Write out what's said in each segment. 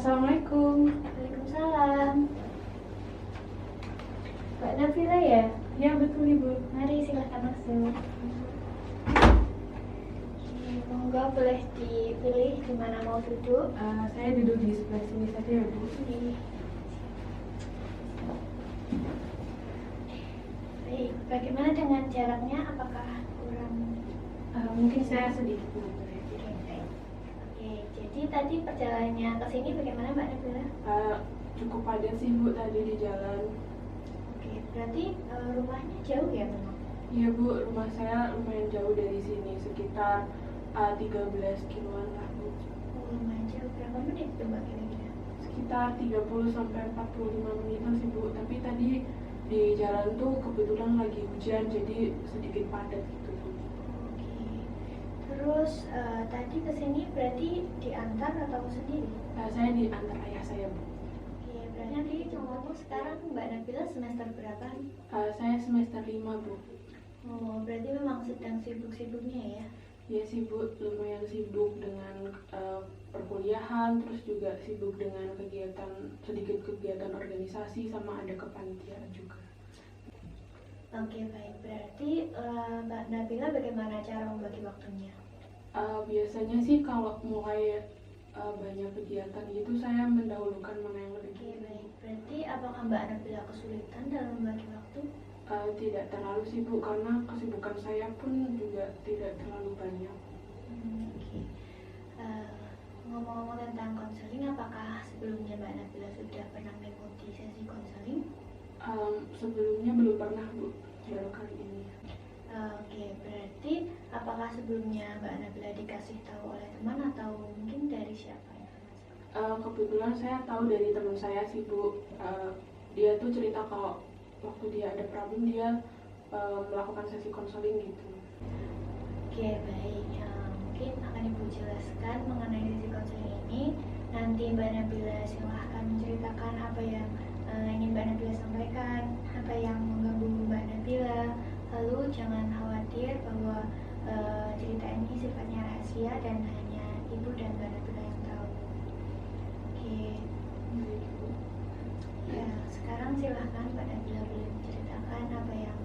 Assalamualaikum. Waalaikumsalam. Mbak Nabila ya? Ya betul Ibu. Mari silahkan masuk. Monggo boleh dipilih di mana mau duduk. Saya duduk di sebelah sini saja ya Bu. Baik, bagaimana dengan jaraknya? Apakah kurang? Mungkin saya sedikit Bu. Oke, jadi tadi perjalanannya ke sini bagaimana Mbak Nabila? Cukup padat sih Bu tadi di jalan. Oke, berarti rumahnya jauh ya memang? Iya Bu, rumah saya lumayan jauh dari sini, sekitar 13 kiloan lah Bu. Oh, lumayan jauh. Berapa menit tuh Mbak kira-kira? Sekitar 30 sampai 45 menitan sih Bu. Tapi tadi di jalan tuh kebetulan lagi hujan, jadi sedikit padat gitu Bu. Oke. Terus tadi ke sini berarti diantar atau sendiri? Saya diantar ayah saya Bu. Oke, berarti nanti ngomong sekarang Mbak Nabila semester berapa? Saya semester 5 Bu. Oh, berarti memang sedang sibuk-sibuknya ya? Ya sih Bu, lumayan sibuk dengan perkuliahan, terus juga sibuk dengan sedikit kegiatan organisasi, sama ada kepanitiaan juga. Oke, baik. Berarti Mbak Nabila bagaimana cara membagi waktunya? Biasanya sih kalau mulai banyak kegiatan gitu, saya mendahulukan mana yang lebih Oke, penting. baik. Berarti apakah Mbak Nabila kesulitan dalam membagi waktu? Tidak terlalu sibuk karena kesibukan saya pun juga tidak terlalu banyak. Oke. Ngomong-ngomong tentang konseling, apakah sebelumnya Mbak Nabila sudah pernah mengikuti sesi konseling? Sebelumnya belum pernah Bu, baru kali ini. Oke, berarti apakah sebelumnya Mbak Nabila dikasih tahu oleh teman atau mungkin dari siapa informasi? Kebetulan saya tahu dari teman saya sih Bu. Dia tuh cerita kalau waktu dia ada problem dia melakukan sesi konseling gitu. Oke, baik. Mungkin akan Ibu jelaskan mengenai sesi konseling ini. Nanti Mbak Nabila silahkan menceritakan apa yang ingin Mbak Nabila sampaikan, apa yang mengganggu Mbak Nabila. Lalu jangan khawatir bahwa cerita ini sifatnya rahasia dan hanya Ibu dan Mbak Nabila yang tahu. Oke. Ya, sekarang silahkan Mbak Nabila boleh menceritakan apa yang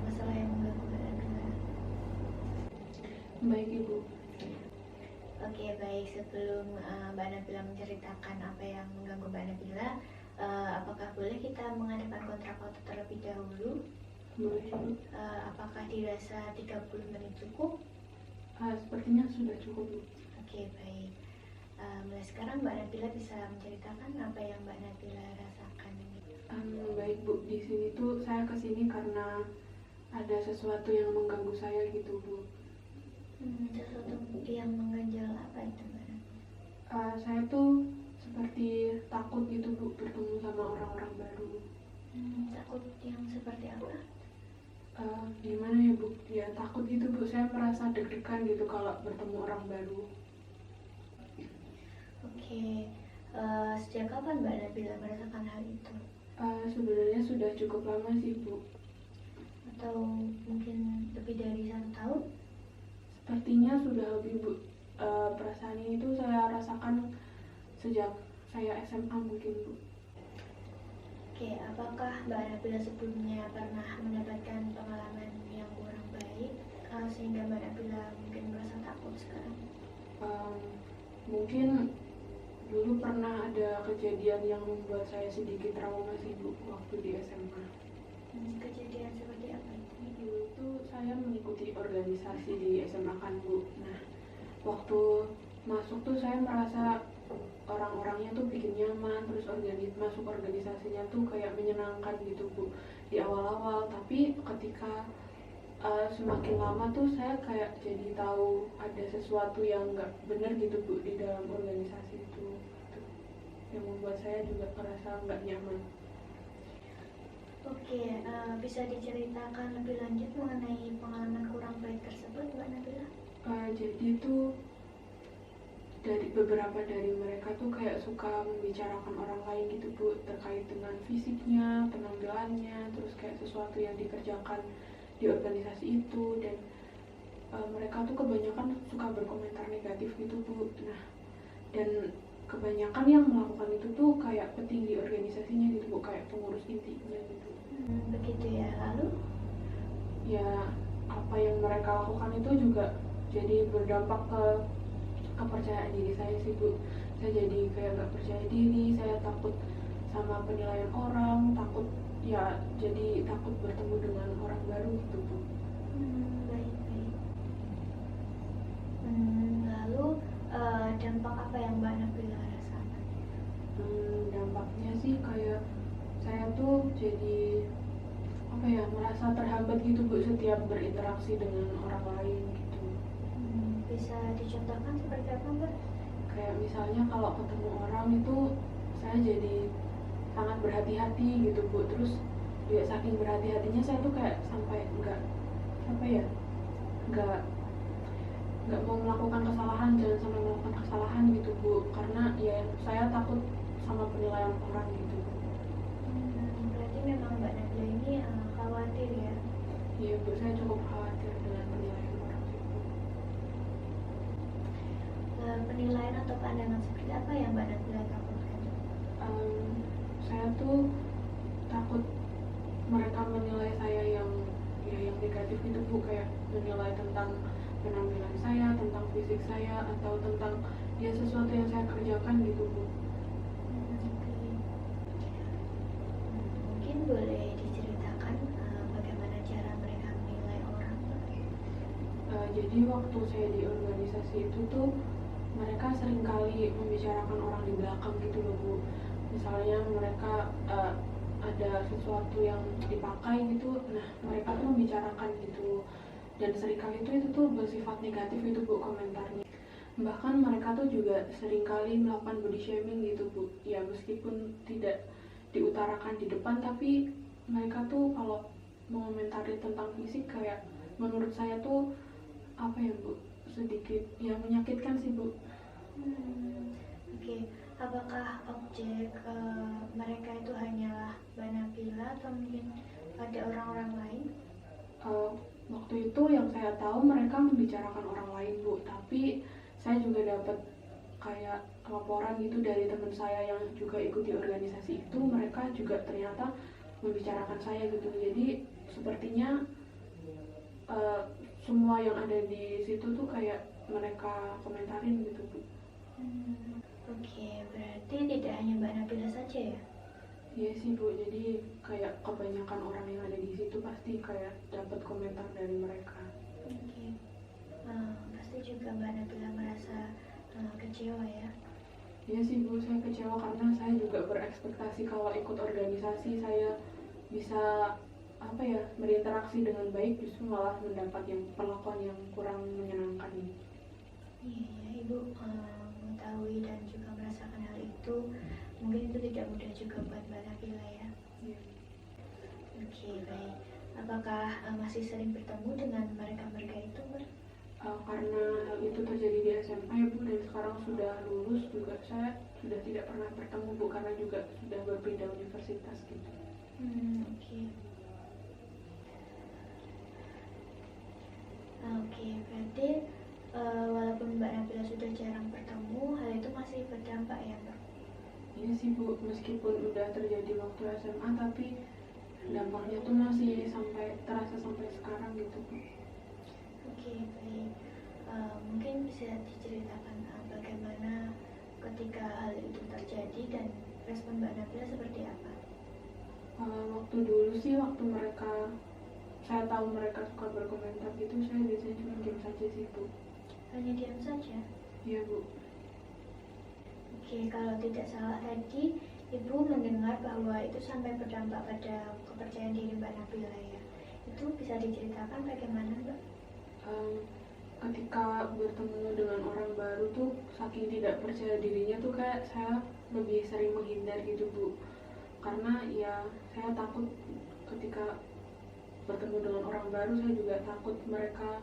masalah yang mengganggu Mbak Nabila. Baik Ibu. Oke, baik. Sebelum Mbak Nabila menceritakan apa yang mengganggu Mbak Nabila, apakah boleh kita mengadakan kontrafakta terlebih dahulu? Boleh Bu. Apakah dirasa 30 menit cukup? Sepertinya sudah cukup Bu. Oke, baik. Mulai sekarang Mbak Nabila bisa menceritakan apa yang Mbak Nabila rasakan. Baik Bu, di sini tuh saya kesini karena ada sesuatu yang mengganggu saya gitu Bu. Sesuatu yang mengganjal apa itu Mbak Nabila? Saya tuh seperti takut gitu Bu, bertemu sama orang-orang baru. Takut yang seperti apa? Gimana ya Bu? Ya takut gitu Bu, saya merasa deg-degan gitu kalau bertemu orang baru. Oke, sejak kapan Mbak Nabila merasakan hal itu? Sebenarnya sudah cukup lama sih Bu. Atau mungkin lebih dari 1 tahun? Sepertinya sudah lebih Bu. Perasaan ini tuh saya rasakan sejak saya SMA mungkin Bu. Oke, apakah Mbak Nabila sebelumnya pernah mendapatkan pengalaman yang kurang baik sehingga Mbak Nabila mungkin merasa takut sekarang? Mungkin dulu pernah ada kejadian yang membuat saya sedikit trauma sih Bu waktu di SMA. Kejadian seperti apa itu? Dulu tuh saya mengikuti organisasi di SMA kan Bu. Nah, waktu masuk tuh saya merasa orang-orangnya tuh bikin nyaman, terus masuk organisasinya tuh kayak menyenangkan gitu Bu di awal-awal. Tapi ketika semakin lama tuh saya kayak jadi tahu ada sesuatu yang nggak benar gitu Bu di dalam organisasi itu, yang membuat saya juga merasa nggak nyaman. Oke, bisa diceritakan lebih lanjut mengenai pengalaman kurang baik tersebut Mbak Nabila? Jadi tuh beberapa dari mereka tuh kayak suka membicarakan orang lain gitu Bu, terkait dengan fisiknya, penampilannya, terus kayak sesuatu yang dikerjakan di organisasi itu, dan mereka tuh kebanyakan suka berkomentar negatif gitu Bu. Nah, dan kebanyakan yang melakukan itu tuh kayak petinggi organisasinya gitu Bu, kayak pengurus intinya gitu. Begitu ya. Lalu Ya apa yang mereka lakukan itu juga jadi berdampak ke kepercayaan diri saya sih Bu. Saya jadi kayak nggak percaya diri, saya takut sama penilaian orang, takut ya jadi takut bertemu dengan orang baru gitu Bu. baik-baik. Lalu dampak apa yang Mbak Nabila rasakan? Dampaknya sih kayak saya tuh jadi apa ya, merasa terhambat gitu Bu setiap berinteraksi dengan orang lain gitu. Bisa dicontohkan seperti apa Mbak? Kayak misalnya kalau ketemu orang itu saya jadi sangat berhati-hati gitu Bu. Terus ya saking berhati-hatinya saya tuh kayak sampai nggak apa ya, nggak mau melakukan kesalahan, jangan sampai melakukan kesalahan gitu Bu, karena ya saya takut sama penilaian orang gitu Bu. Berarti memang Mbak Nabila ini khawatir ya? Iya Bu, saya cukup khawatir dengan penilaian orang sih Bu. Penilaian atau pandangan seperti apa yang Mbak Nabila takutkan? Saya tuh takut mereka menilai saya yang negatif gitu Bu, kayak menilai tentang penampilan saya, tentang fisik saya, atau tentang ya sesuatu yang saya kerjakan gitu Bu. Mungkin boleh diceritakan bagaimana cara mereka menilai orang? Jadi waktu saya di organisasi itu tuh mereka seringkali membicarakan orang di belakang gitu loh Bu. Misalnya mereka ada sesuatu yang dipakai gitu, nah mereka tuh membicarakan gitu, dan seringkali itu tuh bersifat negatif itu Bu komentarnya. Bahkan mereka tuh juga seringkali melakukan body shaming gitu Bu. Ya meskipun tidak diutarakan di depan, tapi mereka tuh kalau mengomentari tentang fisik kayak menurut saya tuh apa ya Bu, sedikit ya menyakitkan sih Bu. Oke. Apakah objek mereka itu hanyalah Mbak Nabila atau mungkin ada orang-orang lain? Waktu itu yang saya tahu mereka membicarakan orang lain Bu, tapi saya juga dapat kayak laporan gitu dari teman saya yang juga ikut di organisasi itu, mereka juga ternyata membicarakan saya gitu. Jadi sepertinya semua yang ada di situ tuh kayak mereka komentarin gitu Bu. Oke, berarti tidak hanya Mbak Nabila saja ya? Iya sih Bu, jadi kayak kebanyakan orang yang ada di situ pasti kayak dapat komentar dari mereka. Oke. Pasti juga Mbak Nabila merasa kecewa ya? Iya sih Bu, saya kecewa karena saya juga berekspektasi kalau ikut organisasi saya bisa apa ya, berinteraksi dengan baik, justru malah mendapat yang perlakuan yang kurang menyenangkan ini. Iya, Ibu mengetahui dan juga merasakan hal itu, mungkin itu tidak mudah juga buat Mbak Nabila ya. Iya. Oke, baik. Apakah masih sering bertemu dengan mereka-mereka itu, Mbak? Karena hal itu terjadi di SMA ya Bu, dan sekarang sudah lulus juga saya sudah tidak pernah bertemu Bu, karena juga sudah berpindah universitas gitu. Oke. Oke, berarti walaupun Mbak Nabila sudah jarang bertemu, hal itu masih berdampak ya Mbak? Iya sih Bu, meskipun udah terjadi waktu SMA, tapi dampaknya tuh masih terasa sampai sekarang gitu Bu. Oke, baik. Mungkin bisa diceritakan bagaimana ketika hal itu terjadi dan respon Mbak Nabila seperti apa? Waktu dulu sih, waktu saya tahu mereka suka berkomentar gitu, saya biasanya cuma diam saja sih Bu. Hanya diam saja? Iya Bu. Oke, kalau tidak salah tadi Ibu mendengar bahwa itu sampai berdampak pada kepercayaan diri Mbak Nabila ya. Itu bisa diceritakan bagaimana Mbak? Ketika bertemu dengan orang baru tuh saking tidak percaya dirinya tuh kayak saya lebih sering menghindar gitu Bu, karena ya saya takut ketika bertemu dengan orang baru, saya juga takut mereka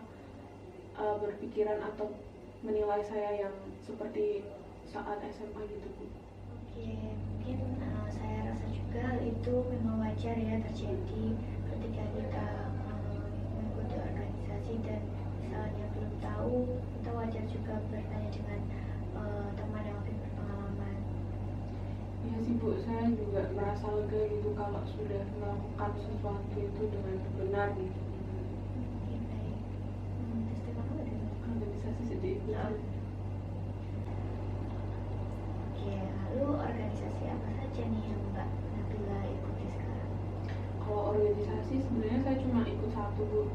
berpikiran atau menilai saya yang seperti saat SMA gitu Bu. Oke, mungkin saya rasa juga hal itu memang wajar ya terjadi ketika kita mengikuti organisasi dan misalnya belum tahu, kita wajar juga bertanya dengan teman yang lebih berpengalaman. sih Bu, saya juga merasa lega gitu kalau sudah melakukan sesuatu itu dengan benar gitu. Oke, baik. Tes tema apa dulu? Organisasi sedih. Oh. Oke, lalu organisasi apa saja nih yang Mbak Nabila ikuti sekarang? Kalau organisasi sebenarnya saya cuma ikut satu Bu,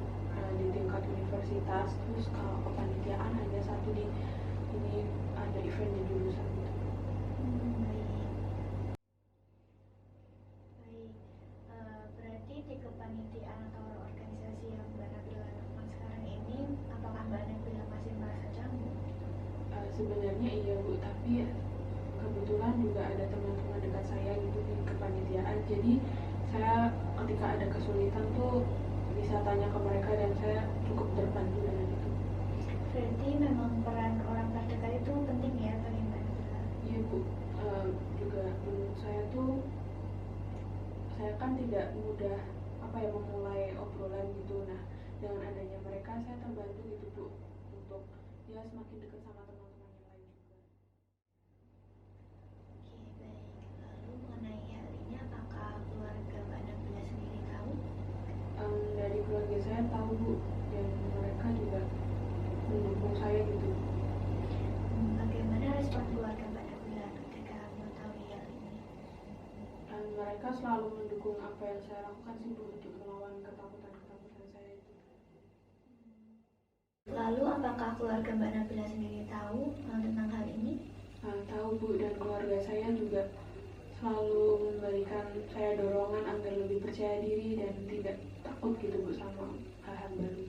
di tingkat universitas. Terus kalau kepanitiaan hanya satu di ini, ada event di jurusan gitu. Baik. Baik. Berarti di kepanitiaan atau organisasi yang Mbak Nabila lakukan sekarang ini, apakah Mbak Nabila masih merasa canggung? Sebenarnya iya Bu, tapi kebetulan juga ada teman-teman dekat saya gitu di kepanitiaan. Jadi saya ketika ada kesulitan tuh bisa tanya ke mereka dan saya cukup terbantu dengan itu. Berarti memang peran orang terdekat itu penting ya bagi Mbak Nabila? Iya Bu, juga menurut saya tuh saya kan tidak mudah memulai obrolan gitu. Nah dengan adanya mereka saya terbantu gitu Bu untuk ya semakin dekat sama teman-teman yang lain juga. Oke, baik. Lalu mengenai hal ini, apakah keluarga Mbak Nabila sendiri tahu? Dari keluarga saya tahu Bu, dan mereka juga mendukung saya gitu. Bagaimana respon keluarga Mbak Nabila ketika mengetahui hal ini? Mereka selalu mendukung apa yang saya lakukan sih Bu, untuk melawan ketakutan-ketakutan saya itu. Lalu apakah keluarga Mbak Nabila sendiri tahu tentang hal ini? Tahu Bu, dan keluarga saya juga selalu memberikan saya dorongan agar lebih percaya diri dan tidak takut gitu Bu sama hal-hal baru.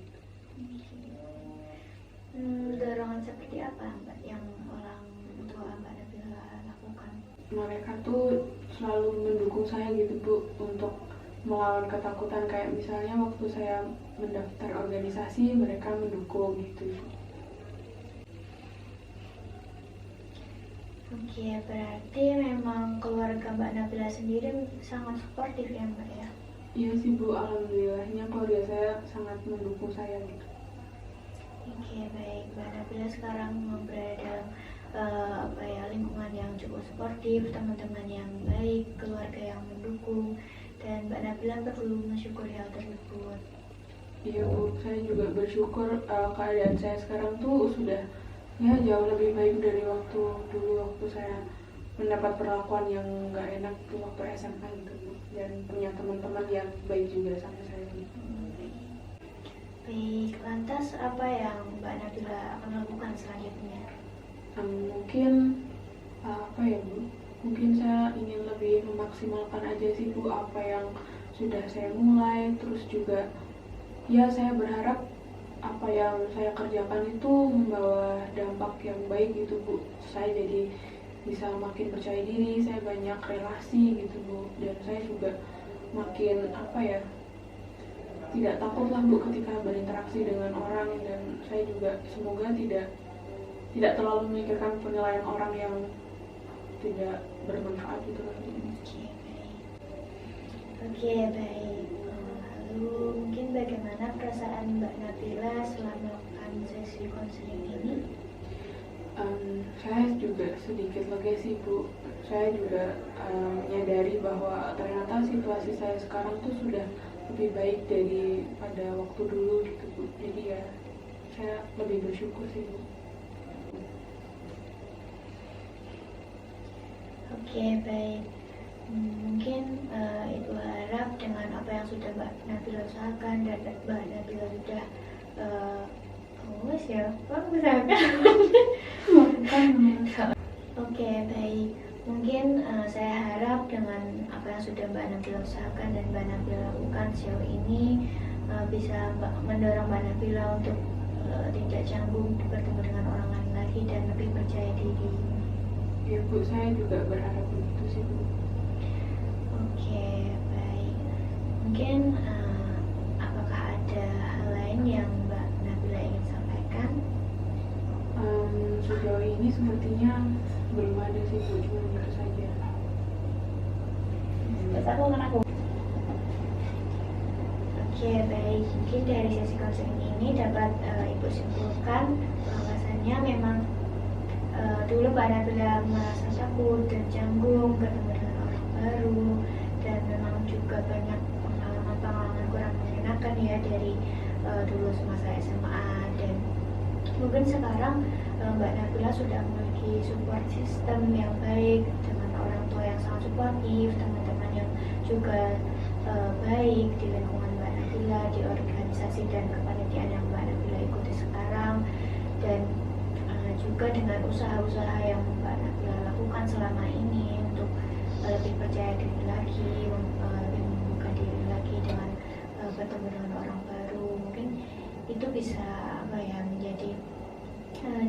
Dorongan seperti apa Mbak yang orang tua Mbak Nabila lakukan? Mereka tuh selalu mendukung saya gitu Bu untuk melawan ketakutan, kayak misalnya waktu saya mendaftar organisasi mereka mendukung gitu. Oke, berarti memang keluarga Mbak Nabila sendiri sangat suportif ya Mbak ya? Iya sih Bu, alhamdulillahnya keluarga saya sangat mendukung saya gitu. Oke, baik. Mbak Nabila sekarang berada lingkungan yang cukup suportif, teman-teman yang baik, keluarga yang mendukung, dan Mbak Nabila perlu mensyukuri hal tersebut. Iya Bu, saya juga bersyukur keadaan saya sekarang tuh sudah ya jauh lebih baik dari waktu dulu, waktu saya mendapat perlakuan yang nggak enak tuh waktu SMA gitu Bu, dan punya teman-teman yang baik juga sama saya gitu. Baik, lantas apa yang Mbak Nabila akan lakukan selanjutnya? Mungkin apa ya Bu, mungkin saya ingin lebih memaksimalkan aja sih Bu apa yang sudah saya mulai. Terus juga ya saya berharap apa yang saya kerjakan itu membawa dampak yang baik gitu Bu. Saya jadi bisa makin percaya diri, saya banyak relasi gitu Bu, dan saya juga makin tidak takut lah Bu ketika berinteraksi dengan orang, dan saya juga semoga tidak terlalu memikirkan penilaian orang yang tidak bermanfaat gitu lah. Oke, baik. Lalu mungkin bagaimana perasaan Mbak Nabila setelah melakukan sesi konseling ini? Saya juga sedikit lega sih Bu. Saya juga menyadari bahwa ternyata situasi saya sekarang tuh sudah lebih baik daripada waktu dulu gitu Bu. Jadi ya saya lebih bersyukur sih Bu. Oke, baik. Mungkin Ibu harap dengan apa yang sudah Mbak Nabila usahakan dan Mbak Nabila sudah Oke, baik. Mungkin saya harap dengan apa yang sudah Mbak Nabila usahakan dan Mbak Nabila lakukan sejauh ini bisa mendorong Mbak Nabila untuk tidak canggung bertemu dengan orang lain lagi dan lebih percaya diri. Ya Bu, saya juga berharap begitu sih Bu. Oke, baik. Mungkin apakah ada hal lain yang Mbak Nabila ingin sampaikan? Sejauh ini sepertinya belum ada sih Bu, cuma gitu saja. Oke, baik. Mungkin dari sesi konseling ini dapat Ibu simpulkan bahwasannya memang dulu Mbak Nabila merasa takut dan canggung bertemu dengan baru, dan memang juga banyak pengalaman-pengalaman kurang menyenangkan ya dari dulu semasa SMA. Dan mungkin sekarang Mbak Nabila sudah memiliki support system yang baik dengan orang tua yang sangat suportif, teman-teman yang juga baik di lingkungan Mbak Nabila, di organisasi dan kepanitiaan yang Mbak Nabila ikuti sekarang, dan juga dengan usaha-usaha yang Mbak Nabila lakukan selama ini untuk lebih percaya diri lagi, lebih membuka diri lagi dengan bertemu dengan orang baru. Mungkin itu bisa menjadi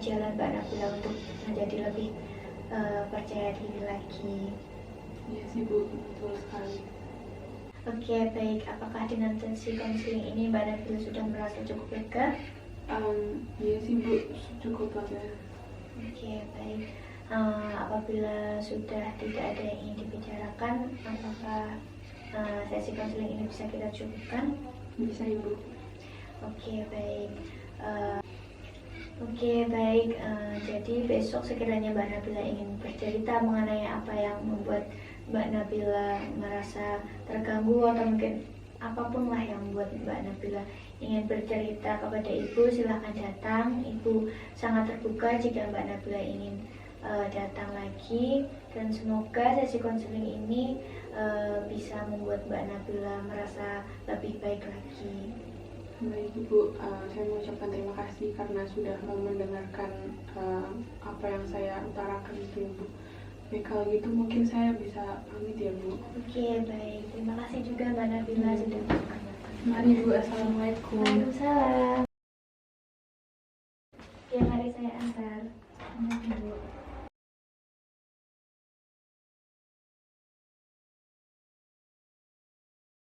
jalan Mbak Nabila untuk menjadi lebih percaya diri lagi. Iya sih Bu, betul sekali. Oke, baik. Apakah dengan sesi konseling ini Mbak Nabila sudah merasa cukup lega? Iya sih Bu, cukup lega. Oke, baik. Apabila sudah tidak ada yang ingin dibicarakan, apakah sesi konseling ini bisa kita cukupkan? Bisa Ibu. Oke, baik. Jadi besok sekiranya Mbak Nabila ingin bercerita mengenai apa yang membuat Mbak Nabila merasa terganggu, atau mungkin apapun lah yang membuat Mbak Nabila ingin bercerita kepada Ibu, silahkan datang. Ibu sangat terbuka jika Mbak Nabila ingin datang lagi, dan semoga sesi konseling ini bisa membuat Mbak Nabila merasa lebih baik lagi. Baik Ibu, saya mengucapkan terima kasih karena sudah mendengarkan apa yang saya utarakan itu Ibu. Baik, kalau gitu mungkin saya bisa pamit ya Bu. Oke, baik. Terima kasih juga Mbak Nabila sudah datang. Mari Bu, Assalamualaikum. Waalaikumsalam. Ya, mari saya antar. Bu.